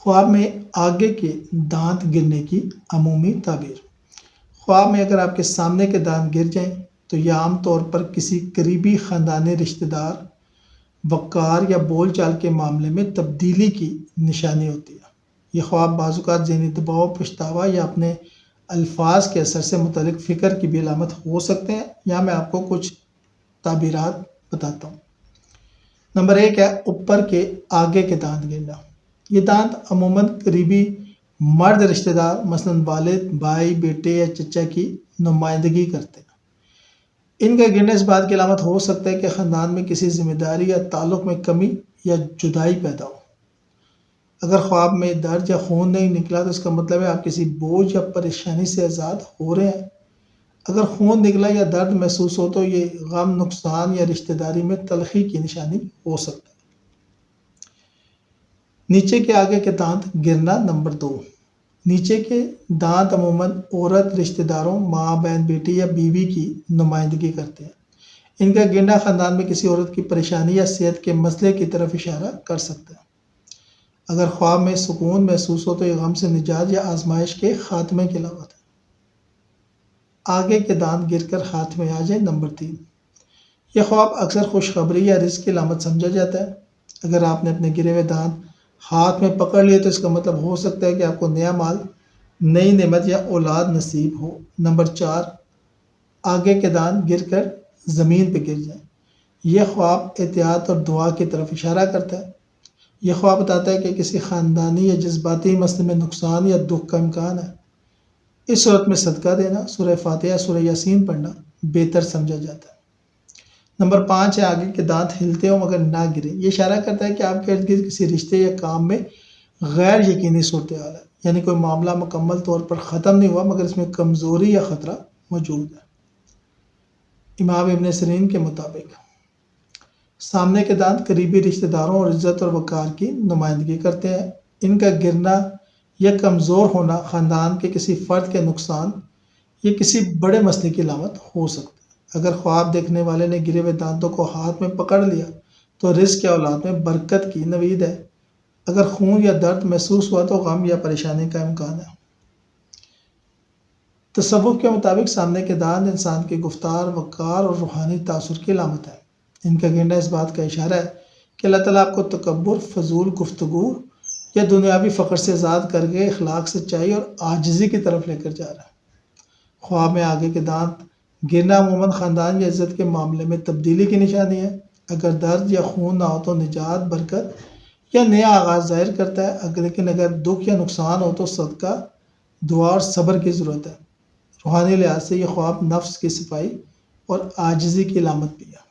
خواب میں آگے کے دانت گرنے کی عمومی تعبیر۔ خواب میں اگر آپ کے سامنے کے دانت گر جائیں تو یہ عام طور پر کسی قریبی خاندانی رشتہ دار، وقار یا بول چال کے معاملے میں تبدیلی کی نشانی ہوتی ہے۔ یہ خواب بعض اوقات ذہنی دباؤ، پچھتاوا یا اپنے الفاظ کے اثر سے متعلق فکر کی بھی علامت ہو سکتے ہیں۔ یہاں میں آپ کو کچھ تعبیرات بتاتا ہوں۔ نمبر 1 ہے اوپر کے آگے کے دانت گرنا۔ یہ دانت عموماً قریبی مرد رشتہ دار مثلاً والد، بھائی، بیٹے یا چچا کی نمائندگی کرتے ہیں۔ ان کا گرنا اس بات کی علامت ہو سکتا ہے کہ خاندان میں کسی ذمہ داری یا تعلق میں کمی یا جدائی پیدا ہو۔ اگر خواب میں درد یا خون نہیں نکلا تو اس کا مطلب ہے آپ کسی بوجھ یا پریشانی سے آزاد ہو رہے ہیں۔ اگر خون نکلا یا درد محسوس ہو تو یہ غم، نقصان یا رشتہ داری میں تلخی کی نشانی ہو سکتا ہے۔ نیچے کے آگے کے دانت گرنا۔ نمبر 2، نیچے کے دانت عموماً عورت رشتہ داروں، ماں، بہن، بیٹی یا بیوی کی نمائندگی کرتے ہیں۔ ان کا گرنا خاندان میں کسی عورت کی پریشانی یا صحت کے مسئلے کی طرف اشارہ کر سکتا ہے۔ اگر خواب میں سکون محسوس ہو تو یہ غم سے نجات یا آزمائش کے خاتمے کی علامت ہے۔ آگے کے دانت گر کر ہاتھ میں آ جائیں۔ نمبر 3، یہ خواب اکثر خوشخبری یا رزق کی علامت سمجھا جاتا ہے۔ اگر آپ نے اپنے گرے ہوئے دانت ہاتھ میں پکڑ لیے تو اس کا مطلب ہو سکتا ہے کہ آپ کو نیا مال، نئی نعمت یا اولاد نصیب ہو۔ نمبر 4، آگے کے دانت گر کر زمین پہ گر جائیں۔ یہ خواب احتیاط اور دعا کی طرف اشارہ کرتا ہے۔ یہ خواب بتاتا ہے کہ کسی خاندانی یا جذباتی مسئلے میں نقصان یا دکھ کا امکان ہے۔ اس صورت میں صدقہ دینا، سورہ فاتحہ، سورہ یاسین پڑھنا بہتر سمجھا جاتا ہے۔ نمبر 5 ہے آگے کے دانت ہلتے ہوں مگر نہ گرے۔ یہ اشارہ کرتا ہے کہ آپ کے ارد گرد کسی رشتے یا کام میں غیر یقینی صورتحال ہے، یعنی کوئی معاملہ مکمل طور پر ختم نہیں ہوا مگر اس میں کمزوری یا خطرہ موجود ہے۔ امام ابن سیرین کے مطابق سامنے کے دانت قریبی رشتہ داروں اور عزت اور وقار کی نمائندگی کرتے ہیں۔ ان کا گرنا یا کمزور ہونا خاندان کے کسی فرد کے نقصان یا کسی بڑے مسئلے کی علامت ہو سکتا ہے۔ اگر خواب دیکھنے والے نے گرے ہوئے دانتوں کو ہاتھ میں پکڑ لیا تو رزق یا اولاد میں برکت کی نوید ہے۔ اگر خون یا درد محسوس ہوا تو غم یا پریشانی کا امکان ہے۔ تصوف کے مطابق سامنے کے دانت انسان کی گفتار، وقار اور روحانی تاثر کی علامت ہے۔ ان کا گرنا اس بات کا اشارہ ہے کہ اللہ تعالیٰ آپ کو تکبر، فضول گفتگو یا دنیاوی فخر سے آزاد کر کے اخلاق، سچائی اور عاجزی کی طرف لے کر جا رہا ہے۔ خواب میں آگے کے دانت گرنا عموماً خاندان یا عزت کے معاملے میں تبدیلی کی نشانی ہے۔ اگر درد یا خون نہ ہو تو نجات، برکت یا نیا آغاز ظاہر کرتا ہے، لیکن اگر دکھ یا نقصان ہو تو صدقہ، دعا اور صبر کی ضرورت ہے۔ روحانی لحاظ سے یہ خواب نفس کی صفائی اور عاجزی کی علامت بھی ہے۔